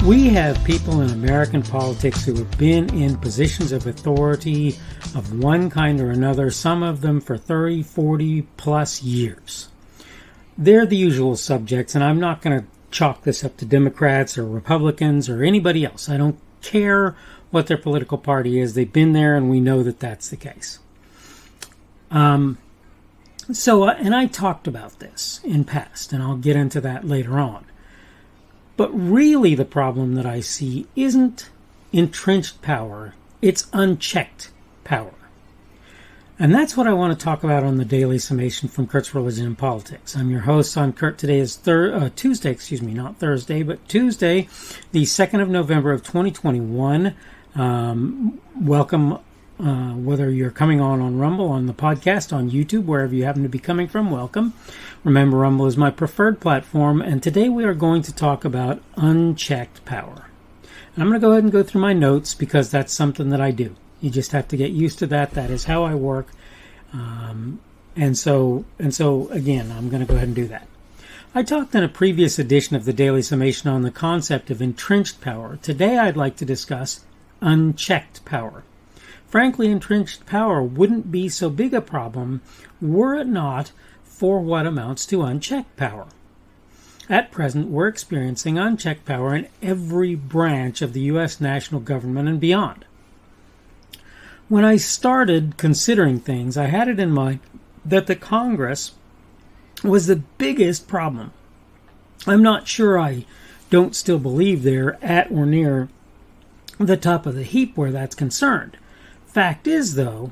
We have people in American politics who have been in positions of authority of one kind or another, some of them for 30, 40 plus years. They're the usual subjects, and I'm not going to chalk this up to Democrats or Republicans or anybody else. I don't care what their political party is. They've been there, and we know that that's the case. And I talked about this in past, and I'll get into that later on. But really the problem that I see isn't entrenched power, it's unchecked power. And that's what I want to talk about on the Daily Summation from Kurt's Religion and Politics. I'm your host on Kurt. Today is Tuesday, not Thursday, but Tuesday, the 2nd of November of 2021. Welcome, whether you're coming on Rumble, on the podcast, on YouTube, wherever you happen to be coming from, welcome. Remember, Rumble is my preferred platform, and today we are going to talk about unchecked power. And I'm going to go ahead and go through my notes because that's something that I do. You just have to get used to that. That is how I work. And so again, I'm going to go ahead and do that. I talked in a previous edition of the Daily Summation on the concept of entrenched power. Today I'd like to discuss unchecked power. Frankly, entrenched power wouldn't be so big a problem were it not for what amounts to unchecked power. At present, we're experiencing unchecked power in every branch of the U.S. national government and beyond. When I started considering things, I had it in mind that the Congress was the biggest problem. I'm not sure I don't still believe they're at or near the top of the heap where that's concerned. Fact is, though,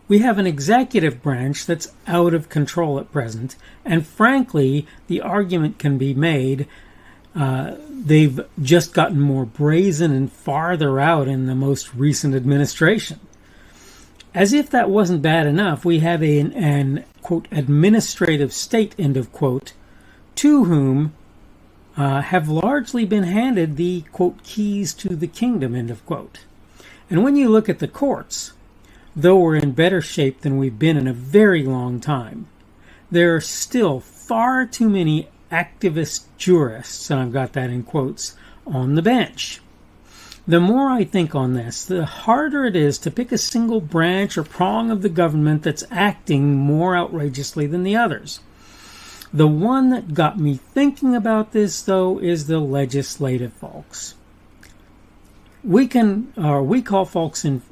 we have an executive branch that's out of control at present, and frankly, the argument can be made they've just gotten more brazen and farther out in the most recent administration. As if that wasn't bad enough, we have an quote, administrative state, end of quote, to whom have largely been handed the, quote, keys to the kingdom, end of quote. And when you look at the courts, though we're in better shape than we've been in a very long time, there are still far too many activist jurists, and I've got that in quotes, on the bench. The more I think on this, the harder it is to pick a single branch or prong of the government that's acting more outrageously than the others. The one that got me thinking about this, though, is the legislative folks. We call folks in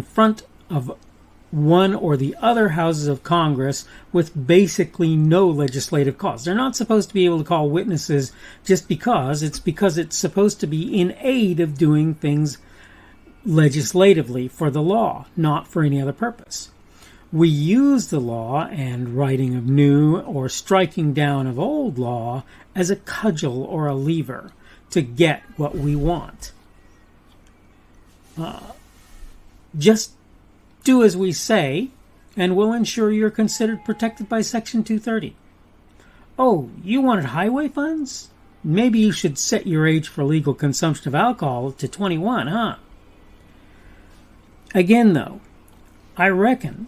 front of one or the other houses of Congress with basically no legislative cause. They're not supposed to be able to call witnesses just because. It's supposed to be in aid of doing things legislatively for the law, not for any other purpose. We use the law and writing of new or striking down of old law as a cudgel or a lever to get what we want. Just do as we say, and we'll ensure you're considered protected by Section 230. Oh, you wanted highway funds? Maybe you should set your age for legal consumption of alcohol to 21, huh? Again, though, I reckon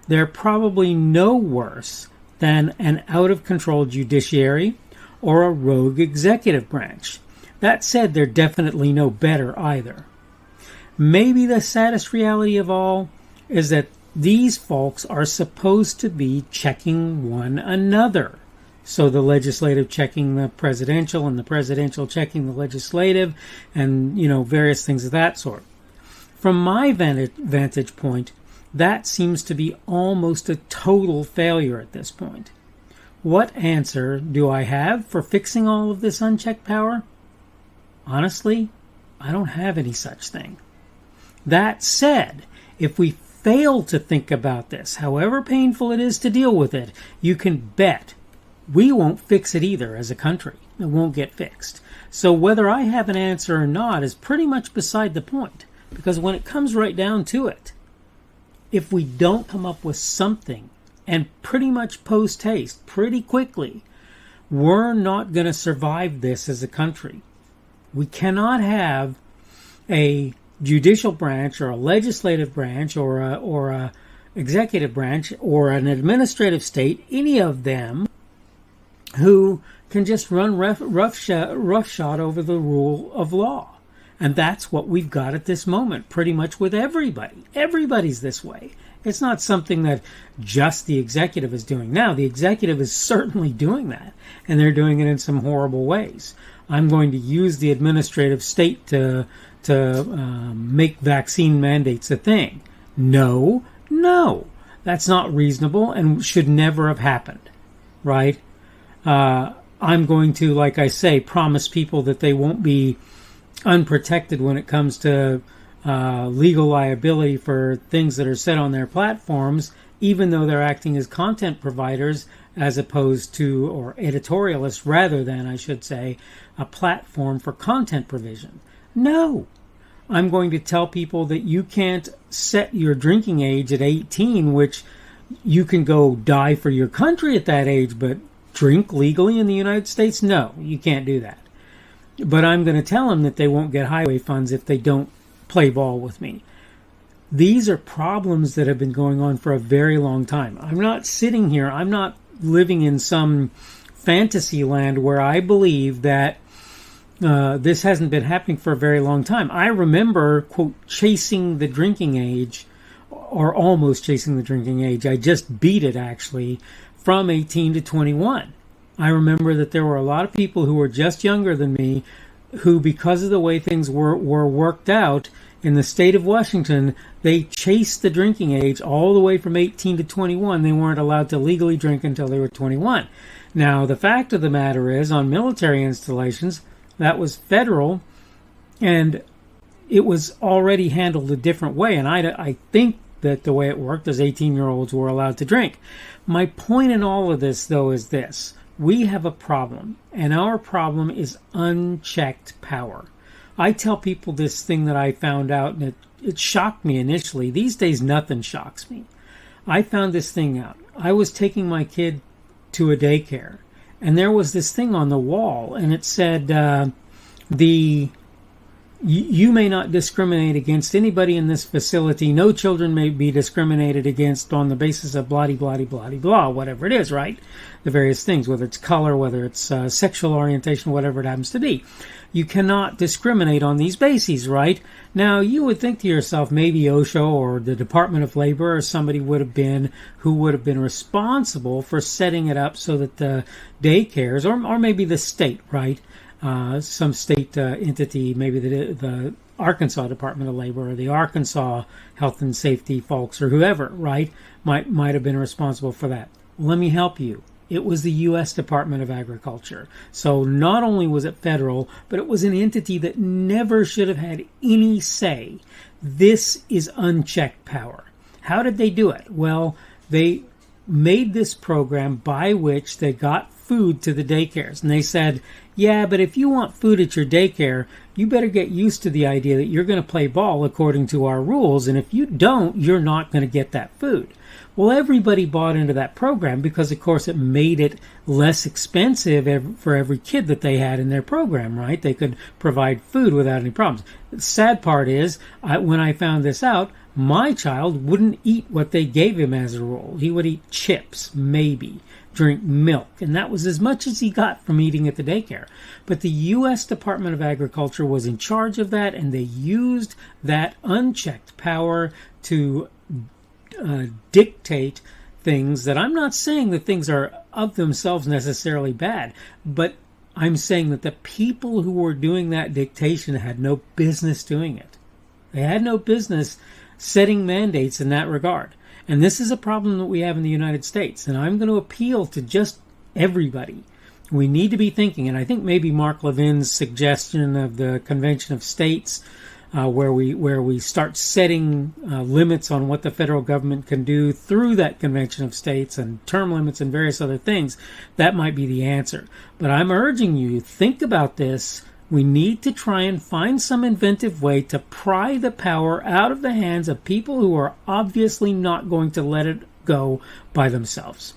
they're probably no worse than an out-of-control judiciary or a rogue executive branch. That said, they're definitely no better either. Maybe the saddest reality of all is that these folks are supposed to be checking one another. So the legislative checking the presidential and the presidential checking the legislative and, various things of that sort. From my vantage point, that seems to be almost a total failure at this point. What answer do I have for fixing all of this unchecked power? Honestly, I don't have any such thing. That said, if we fail to think about this, however painful it is to deal with it, you can bet we won't fix it either as a country. It won't get fixed. So whether I have an answer or not is pretty much beside the point. Because when it comes right down to it, if we don't come up with something, and pretty much post-haste, pretty quickly, we're not going to survive this as a country. We cannot have a judicial branch or a legislative branch or a executive branch or an administrative state, any of them, who can just run roughshod over the rule of law. And that's what we've got at this moment, pretty much with everybody. Everybody's this way. It's not something that just the executive is doing. Now, the executive is certainly doing that, and they're doing it in some horrible ways. I'm going to use the administrative state to make vaccine mandates a thing. No, that's not reasonable and should never have happened, right? I'm going to, like I say, promise people that they won't be unprotected when it comes to legal liability for things that are said on their platforms, even though they're acting as content providers as opposed to, or editorialists rather than, I should say, a platform for content provision. No. I'm going to tell people that you can't set your drinking age at 18, which you can go die for your country at that age, but drink legally in the United States? No, you can't do that. But I'm going to tell them that they won't get highway funds if they don't play ball with me. These are problems that have been going on for a very long time. I'm not sitting here, I'm not living in some fantasy land where I believe that this hasn't been happening for a very long time. I remember, quote, chasing the drinking age, or almost chasing the drinking age. I just beat it, actually, from 18 to 21. I remember that there were a lot of people who were just younger than me who, because of the way things were worked out in the state of Washington, they chased the drinking age all the way from 18 to 21. They weren't allowed to legally drink until they were 21. Now, the fact of the matter is, on military installations, that was federal, and it was already handled a different way. And I think that the way it worked is 18-year-olds were allowed to drink. My point in all of this, though, is this. We have a problem, and our problem is unchecked power. I tell people this thing that I found out, and it shocked me initially. These days, nothing shocks me. I found this thing out. I was taking my kid to a daycare, and there was this thing on the wall, and it said, you may not discriminate against anybody in this facility. No children may be discriminated against on the basis of blah, whatever it is, right? The various things, whether it's color, whether it's sexual orientation, whatever it happens to be. You cannot discriminate on these bases, right? Now, you would think to yourself, maybe OSHA or the Department of Labor or somebody would have been responsible for setting it up so that the daycares, or maybe the state, right? Some state entity, maybe the Arkansas Department of Labor or the Arkansas Health and Safety folks or whoever, right, might have been responsible for that. Let me help you. It was the U.S. Department of Agriculture. So not only was it federal, but it was an entity that never should have had any say. This is unchecked power. How did they do it? Well, they made this program by which they got food to the daycares. And they said, yeah, but if you want food at your daycare, you better get used to the idea that you're going to play ball according to our rules. And if you don't, you're not going to get that food. Well, everybody bought into that program because, of course, it made it less expensive for every kid that they had in their program, right? They could provide food without any problems. The sad part is, when I found this out, my child wouldn't eat what they gave him as a rule. He would eat chips, maybe, drink milk, and that was as much as he got from eating at the daycare. But the U.S. Department of Agriculture was in charge of that, and they used that unchecked power to dictate things that I'm not saying that things are of themselves necessarily bad, but I'm saying that the people who were doing that dictation had no business doing it. They had no business setting mandates in that regard. And this is a problem that we have in the United States. And I'm going to appeal to just everybody. We need to be thinking, and I think maybe Mark Levin's suggestion of the Convention of States, where we start setting limits on what the federal government can do through that Convention of States and term limits and various other things, that might be the answer. But I'm urging you, think about this. We need to try and find some inventive way to pry the power out of the hands of people who are obviously not going to let it go by themselves.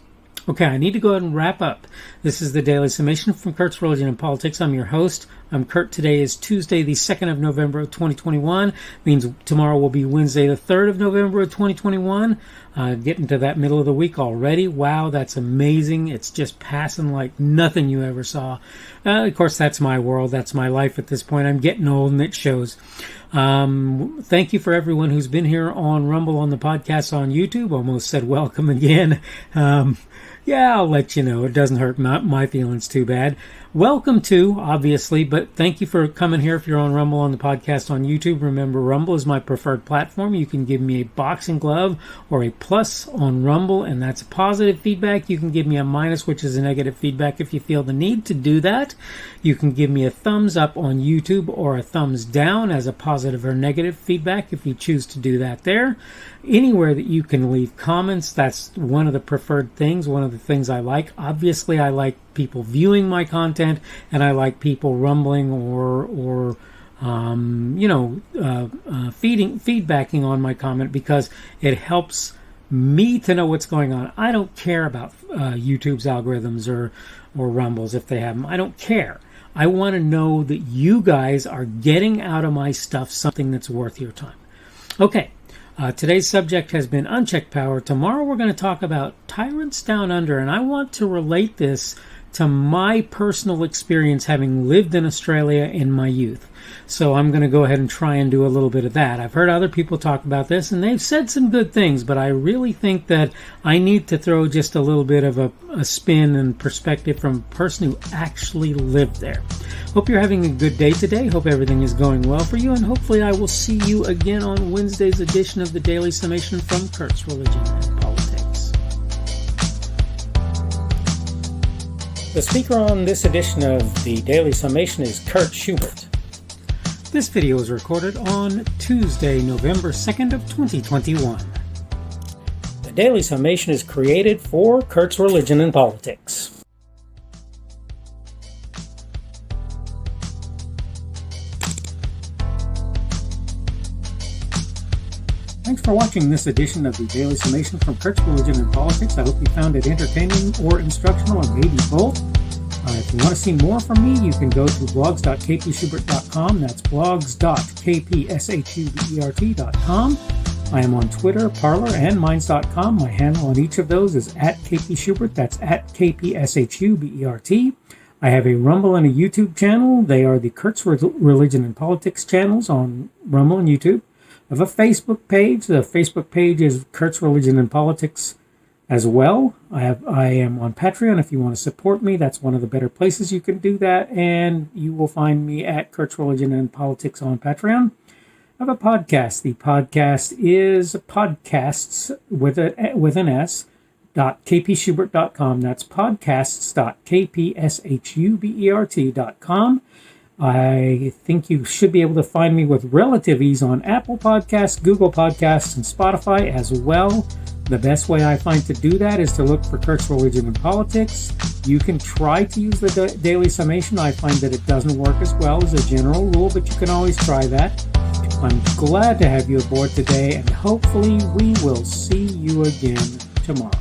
Okay, I need to go ahead and wrap up. This is the Daily Summation from Kurt's Religion and Politics. I'm your host, I'm Kurt. Today is Tuesday, the 2nd of November of 2021. Means tomorrow will be Wednesday, the 3rd of November of 2021. Getting to that middle of the week already. Wow, that's amazing. It's just passing like nothing you ever saw. Of course, that's my world. That's my life at this point. I'm getting old and it shows. Thank you for everyone who's been here on Rumble, on the podcast, on YouTube. Almost said welcome again. Yeah, I'll let you know. It doesn't hurt my feelings too bad. Welcome to, obviously, but thank you for coming here if you're on Rumble, on the podcast, on YouTube. Remember, Rumble is my preferred platform. You can give me a boxing glove or a plus on Rumble, and that's positive feedback. You can give me a minus, which is a negative feedback if you feel the need to do that. You can give me a thumbs up on YouTube or a thumbs down as a positive or negative feedback if you choose to do that there. Anywhere that you can leave comments, that's one of the preferred things, one of the things I like. Obviously, I like people viewing my content, and I like people rumbling or feedbacking on my comment because it helps me to know what's going on. I don't care about YouTube's algorithms or rumbles if they have them. I don't care. I want to know that you guys are getting out of my stuff something that's worth your time. Okay. Today's subject has been unchecked power. Tomorrow we're going to talk about tyrants down under, and I want to relate this to my personal experience having lived in Australia in my youth. So I'm going to go ahead and try and do a little bit of that. I've heard other people talk about this, and they've said some good things, but I really think that I need to throw just a little bit of a spin and perspective from a person who actually lived there. Hope you're having a good day today. Hope everything is going well for you, and hopefully I will see you again on Wednesday's edition of the Daily Summation from Kurt's Religion and Politics. The speaker on this edition of the Daily Summation is Kurt Schubert. This video was recorded on Tuesday, November 2nd of 2021. The Daily Summation is created for Kurt's Religion and Politics. Thanks for watching this edition of the Daily Summation from Kurt's Religion and Politics. I hope you found it entertaining or instructional, or maybe both. If you want to see more from me, you can go to blogs.kpschubert.com. That's blogs.kpschubert.com. I am on Twitter, Parler, and Minds.com. My handle on each of those is @kpschubert. That's @kpschubert. I have a Rumble and a YouTube channel. They are the Kurt's Religion and Politics channels on Rumble and YouTube. I have a Facebook page. The Facebook page is Kurt's Religion and Politics as well. I am on Patreon. If you want to support me, that's one of the better places you can do that. And you will find me at Kurt's Religion and Politics on Patreon. I have a podcast. The podcast is podcasts with an S, .kpschubert.com. That's podcasts.kpschubert.com. I think you should be able to find me with relative ease on Apple Podcasts, Google Podcasts, and Spotify as well. The best way I find to do that is to look for Kurt's Religion and Politics. You can try to use the Daily Summation. I find that it doesn't work as well as a general rule, but you can always try that. I'm glad to have you aboard today, and hopefully we will see you again tomorrow.